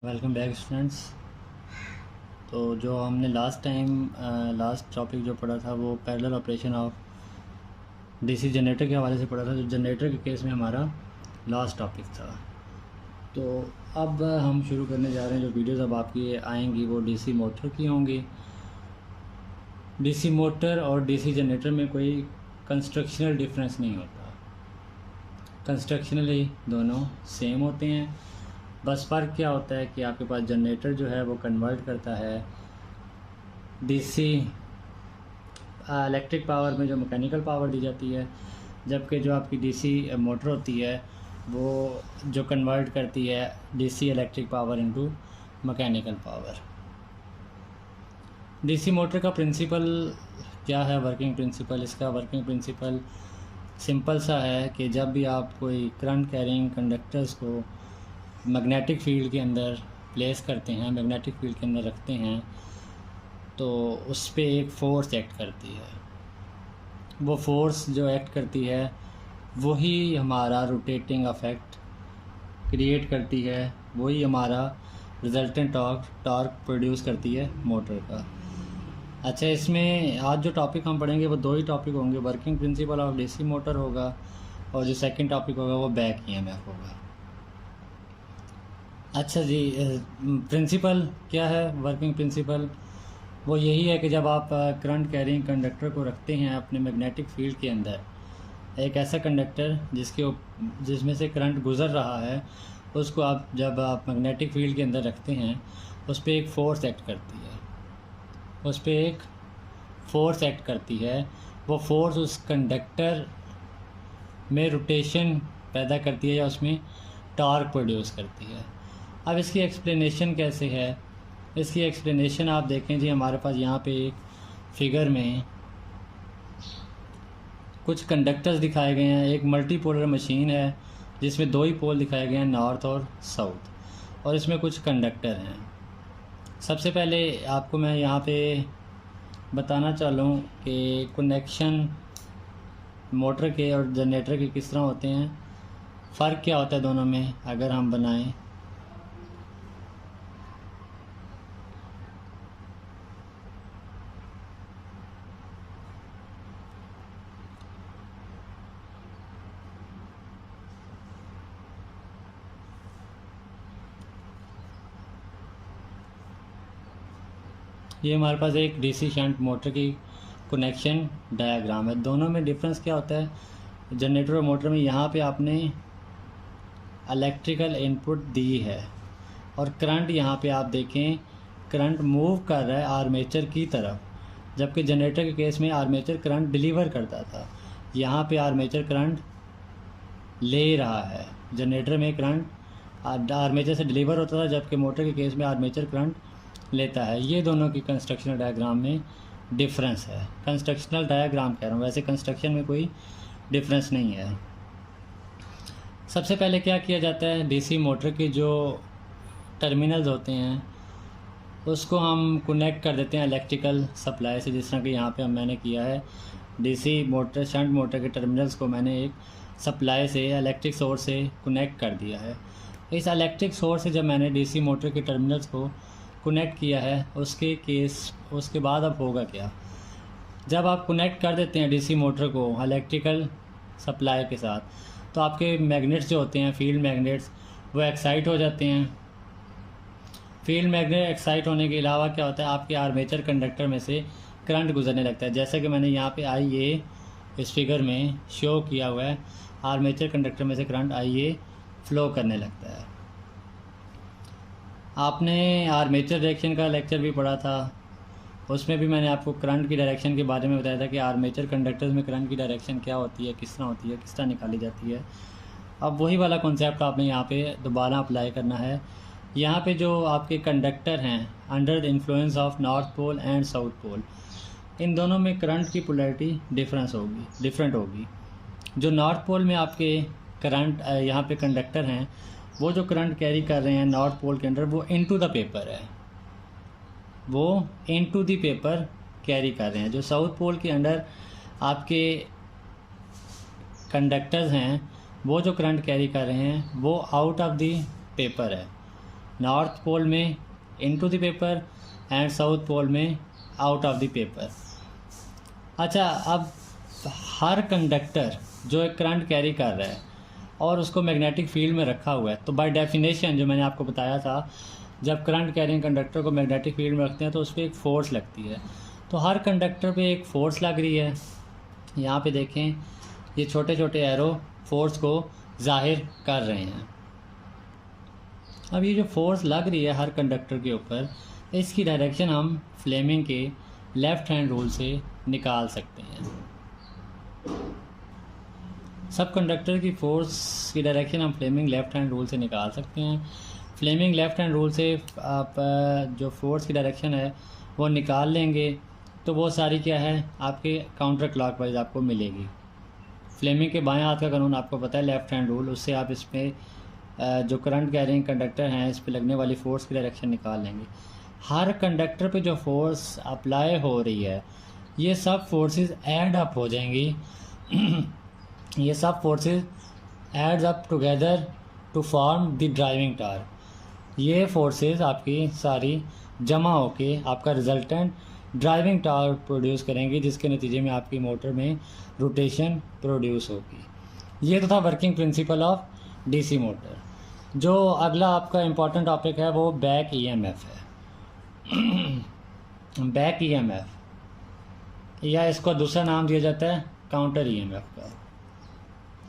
Welcome back students. तो जो हमने लास्ट टॉपिक जो पढ़ा था वो parallel operation of DC generator के हवाले से पढ़ा था, जो जनरेटर के केस में हमारा लास्ट टॉपिक था। तो अब हम शुरू करने जा रहे हैं। जो वीडियोस अब आपकी आएंगी वो डीसी मोटर की होंगी। डीसी मोटर और डीसी जनरेटर में कोई कंस्ट्रक्शनल डिफरेंस नहीं होता, कंस्ट्रक्शनली दोनों सेम होते हैं। बस फ़र्क क्या होता है कि आपके पास जनरेटर जो है वो कन्वर्ट करता है डीसी इलेक्ट्रिक पावर में जो मैकेनिकल पावर दी जाती है, जबकि जो आपकी डीसी मोटर होती है वो जो कन्वर्ट करती है DC electric power into mechanical power. DC motor का प्रिंसिपल क्या है, वर्किंग प्रिंसिपल? इसका वर्किंग प्रिंसिपल सिंपल सा है कि जब भी आप कोई करंट कैरिंग कंडक्टर्स को मैग्नेटिक फील्ड के अंदर प्लेस करते हैं, मैग्नेटिक फील्ड के अंदर रखते हैं, तो उस पर एक फ़ोर्स एक्ट करती है। वो फोर्स जो एक्ट करती है वही हमारा रोटेटिंग अफेक्ट क्रिएट करती है, वही हमारा रिजल्टेंट टॉर्क प्रोड्यूस करती है मोटर का। अच्छा, इसमें आज जो टॉपिक हम पढ़ेंगे वो दो ही टॉपिक होंगे। Working principle of DC motor होगा और जो सेकंड टॉपिक होगा वो बैक ईएमएफ होगा। अच्छा जी, प्रिंसिपल क्या है? वर्किंग प्रिंसिपल वो यही है कि जब आप करंट कैरिंग कंडक्टर को रखते हैं अपने मैग्नेटिक फील्ड के अंदर, एक ऐसा कंडक्टर जिसमें से करंट गुज़र रहा है, उसको आप जब आप मैग्नेटिक फील्ड के अंदर रखते हैं उस पर एक फ़ोर्स एक्ट करती है, उस पर एक फ़ोर्स एक्ट करती है। वो फोर्स उस कंडक्टर में रोटेशन पैदा करती है या उसमें टॉर्क प्रोड्यूस करती है। अब इसकी एक्सप्लेनेशन कैसे है? इसकी एक्सप्लेनेशन आप देखें जी, हमारे पास यहाँ पे एक फिगर में कुछ कंडक्टर्स दिखाए गए हैं। एक मल्टीपोलर मशीन है जिसमें दो ही पोल दिखाए गए हैं, नॉर्थ और साउथ, और इसमें कुछ कंडक्टर हैं। सबसे पहले आपको मैं यहाँ पे बताना चाहूँ कि कनेक्शन मोटर के और जनरेटर के किस तरह होते हैं, फ़र्क क्या होता है दोनों में अगर हम बनाएं। ये हमारे पास एक डीसी शंट मोटर की कनेक्शन डायग्राम है। दोनों में डिफरेंस क्या होता है? जनरेटर और मोटर में यहाँ पे आपने इलेक्ट्रिकल इनपुट दी है और करंट यहाँ पे आप देखें करंट मूव कर रहा है आर्मेचर की तरफ, जबकि जनरेटर के केस में आर्मेचर करंट डिलीवर करता था। यहाँ पे आर्मेचर करंट ले रहा है। जनरेटर में करंट आर्मेचर से डिलीवर होता था, जबकि मोटर के केस में आर्मेचर करंट लेता है। ये दोनों की कंस्ट्रक्शनल डायग्राम में डिफरेंस है। कंस्ट्रक्शनल डायग्राम कह रहा हूँ, वैसे कंस्ट्रक्शन में कोई डिफरेंस नहीं है। सबसे पहले क्या किया जाता है, डीसी मोटर के जो टर्मिनल्स होते हैं उसको हम कनेक्ट कर देते हैं इलेक्ट्रिकल सप्लाई से, जिस तरह कि यहाँ पे मैंने किया है। डीसी मोटर शंट मोटर के टर्मिनल्स को मैंने एक सप्लाई से इलेक्ट्रिक सोर्स से कनेक्ट कर दिया है। इस इलेक्ट्रिक सोर्स से जब मैंने डीसी मोटर के टर्मिनल्स को कनेक्ट किया है उसके बाद अब होगा क्या, जब आप कनेक्ट कर देते हैं डीसी मोटर को इलेक्ट्रिकल सप्लाई के साथ, तो आपके मैग्नेट्स जो होते हैं, फील्ड मैग्नेट्स, वो एक्साइट हो जाते हैं। फील्ड मैग्नेट एक्साइट होने के अलावा क्या होता है, आपके आर्मेचर कंडक्टर में से करंट गुजरने लगता है। जैसे कि मैंने यहाँ पे IA इस फिगर में शो किया हुआ है, आर्मेचर कंडक्टर में से करंट IA फ्लो करने लगता है। आपने आर्मेचर डायरेक्शन का लेक्चर भी पढ़ा था, उसमें भी मैंने आपको करंट की डायरेक्शन के बारे में बताया था कि आर्मेचर कंडक्टर्स में करंट की डायरेक्शन क्या होती है, किस तरह होती है, किस तरह निकाली जाती है। अब वही वाला कॉन्सेप्ट आपने यहाँ पे दोबारा अप्लाई करना है। यहाँ पे जो आपके कंडक्टर हैं under the influence of north pole and south pole, इन दोनों में करंट की पोलैरिटी डिफरेंट होगी। जो नॉर्थ पोल में आपके करंट यहाँ पे कंडक्टर हैं, वो जो करंट कैरी कर रहे हैं नॉर्थ पोल के अंदर, वो इनटू द पेपर है, वो इनटू द पेपर कैरी कर रहे हैं। जो साउथ पोल के अंदर आपके कंडक्टर्स हैं, वो जो करंट कैरी कर रहे हैं वो आउट ऑफ द पेपर है, नॉर्थ पोल में into the paper and south pole में आउट ऑफ द पेपर। अच्छा, अब हर कंडक्टर जो एक करंट कैरी कर रहा है और उसको मैग्नेटिक फील्ड में रखा हुआ है, तो बाय डेफिनेशन जो मैंने आपको बताया था, जब करंट कैरिंग कंडक्टर को मैग्नेटिक फील्ड में रखते हैं तो उस पर एक फ़ोर्स लगती है। तो हर कंडक्टर पे एक फ़ोर्स लग रही है। यहाँ पे देखें, ये छोटे छोटे एरो फोर्स को जाहिर कर रहे हैं। अब ये जो फोर्स लग रही है हर कंडक्टर के ऊपर, इसकी डायरेक्शन हम फ्लेमिंग के लेफ़्ट हैंड रूल से निकाल सकते हैं। सब कंडक्टर की फोर्स की डायरेक्शन हम फ्लेमिंग लेफ़्ट हैंड रूल से निकाल सकते हैं। फ्लेमिंग लेफ़्ट हैंड रूल से आप जो फोर्स की डायरेक्शन है वो निकाल लेंगे तो वो सारी क्या है, आपके काउंटर क्लॉकवाइज आपको मिलेगी। फ्लेमिंग के बाएं हाथ का कानून आपको पता है, लेफ़्ट हैंड रूल, उससे आप इस पर जो करंट कैरिंग कंडक्टर हैं इस पर लगने वाली फ़ोर्स की डायरेक्शन निकाल लेंगे। हर कंडक्टर पे जो फोर्स अप्लाई हो रही है, ये सब फोर्सेस ऐड अप हो जाएंगी ये सब forces adds up together to form the driving torque. ये फोर्सेस आपकी सारी जमा होके आपका रिजल्टेंट ड्राइविंग टार्क प्रोड्यूस करेंगी, जिसके नतीजे में आपकी मोटर में रोटेशन प्रोड्यूस होगी। ये तो था working principle of DC motor. जो अगला आपका इम्पॉर्टेंट टॉपिक है वो बैक ईएमएफ है। बैक ईएमएफ या इसको दूसरा नाम दिया जाता है काउंटर ईएमएफ का,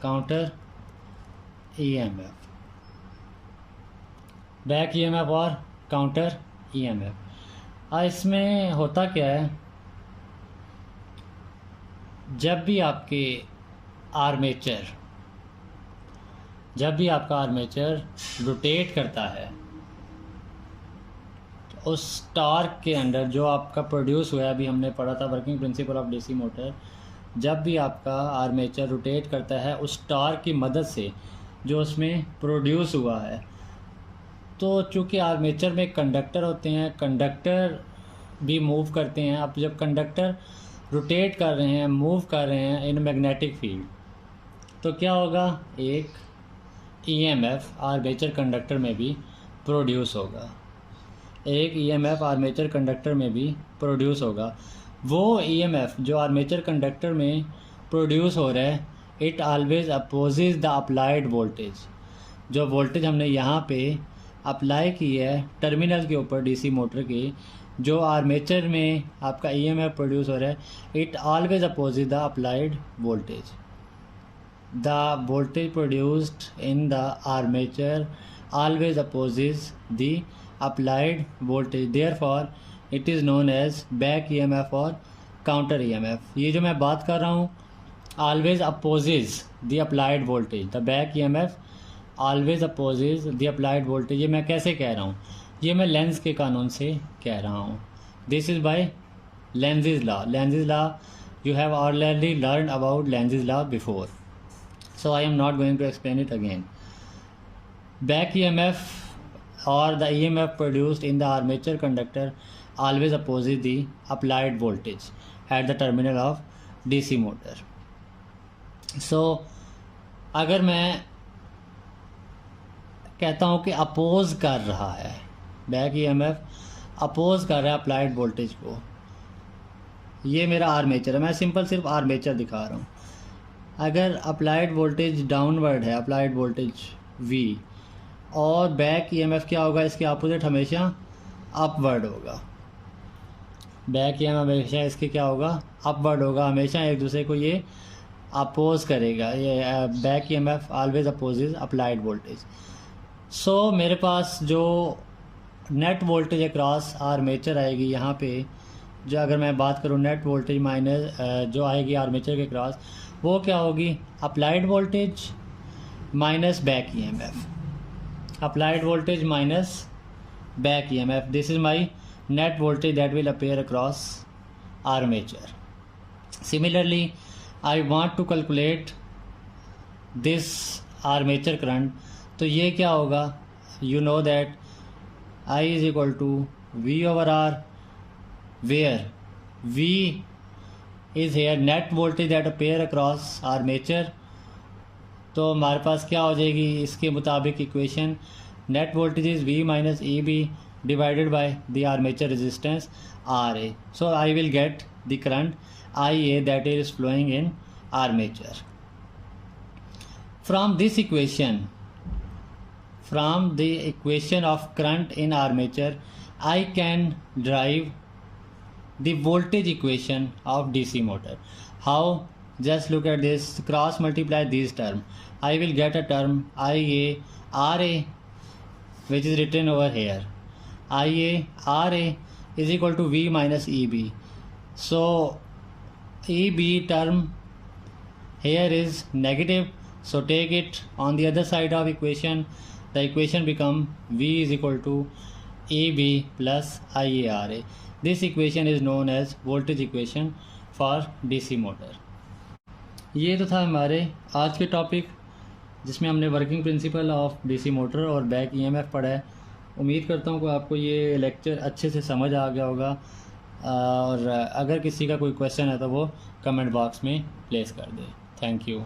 काउंटर ईएमएफ, बैक ईएमएफ और काउंटर ईएमएफ। इसमें होता क्या है, जब भी आपका आर्मेचर रोटेट करता है, तो उस टॉर्क के अंदर जो आपका प्रोड्यूस हुआ है, अभी हमने पढ़ा था working principle of DC motor, जब भी आपका आर्मेचर रोटेट करता है उस टॉर्क की मदद से जो उसमें प्रोड्यूस हुआ है, तो चूँकि आर्मेचर में कंडक्टर होते हैं, कंडक्टर भी मूव करते हैं। अब जब कंडक्टर रोटेट कर रहे हैं, मूव कर रहे हैं इन मैग्नेटिक फील्ड, तो क्या होगा, एक ईएमएफ आर्मेचर कंडक्टर में भी प्रोड्यूस होगा, एक ईएमएफ आर्मेचर कंडक्टर में भी प्रोड्यूस होगा। वो ईएमएफ जो आर्मेचर कंडक्टर में प्रोड्यूस हो रहा है, it always opposes the applied voltage. जो वोल्टेज हमने यहाँ पे अप्लाई की है टर्मिनल के ऊपर डीसी मोटर के, जो आर्मेचर में आपका ईएमएफ प्रोड्यूस हो रहा है, it always opposite the applied voltage. The voltage produced in the armature always opposes the applied voltage, therefore it is known as back EMF और काउंटर ईएमएफ। ये जो मैं बात कर रहा हूँ, always opposes the applied voltage, the back EMF always opposes the applied voltage. ये मैं कैसे कह रहा हूँ, ये मैं लेंस के कानून से कह रहा हूँ। This is by Lenz's law. Lenz's law you have already learned about Lenz's law before, so I am not going to explain it again. Back EMF or the EMF produced in the armature conductor always opposes the applied voltage at the terminal of DC motor. So अगर मैं कहता हूँ कि oppose कर रहा है, back EMF oppose कर रहा है अप्लाइड वोल्टेज को, ये मेरा आर्मेचर है, मैं सिंपल सिर्फ आर्मेचर दिखा रहा हूँ। अगर अप्लाइड वोल्टेज डाउनवर्ड है, अप्लाइड वोल्टेज V, और बैक EMF क्या होगा, इसके अपोजिट हमेशा अपवर्ड होगा। बैक EMF हमेशा इसके क्या होगा, अपवर्ड होगा, हमेशा एक दूसरे को ये अपोज करेगा। ये back EMF always opposes applied voltage. So मेरे पास जो नेट वोल्टेज अक्रॉस आर्मेचर आएगी यहाँ पे, जो अगर मैं बात करूँ नेट वोल्टेज माइनस जो आएगी आर्मेचर के क्रॉस, वो क्या होगी, applied voltage minus back EMF, applied voltage minus back EMF। This is my net voltage that will appear across armature. Similarly I want to calculate this armature current, तो ये क्या होगा, you know that I is equal to V over R, where V is here net voltage that appear across armature। तो हमारे पास क्या हो जाएगी इसके मुताबिक equation, net voltage is V minus EB divided by the armature resistance RA. So I will get the current IA that is flowing in armature. From this equation, from the equation of current in armature, I can derive the voltage equation of DC motor. How? Just look at this, cross multiply these terms. I will get a term IA RA, which is written over here. IA RA is equal to V minus EB. So EB term here is negative, so take it on the other side of equation. The equation become V is equal to EB plus IARA. This equation is known as voltage equation for DC motor. ये तो था हमारे आज के topic, जिसमें हमने working principle of DC motor और back EMF पढ़ा है। उम्मीद करता हूँ कि आपको ये लेक्चर अच्छे से समझ आ गया होगा, और अगर किसी का कोई क्वेश्चन है तो वो कमेंट बॉक्स में प्लेस कर दे। Thank you.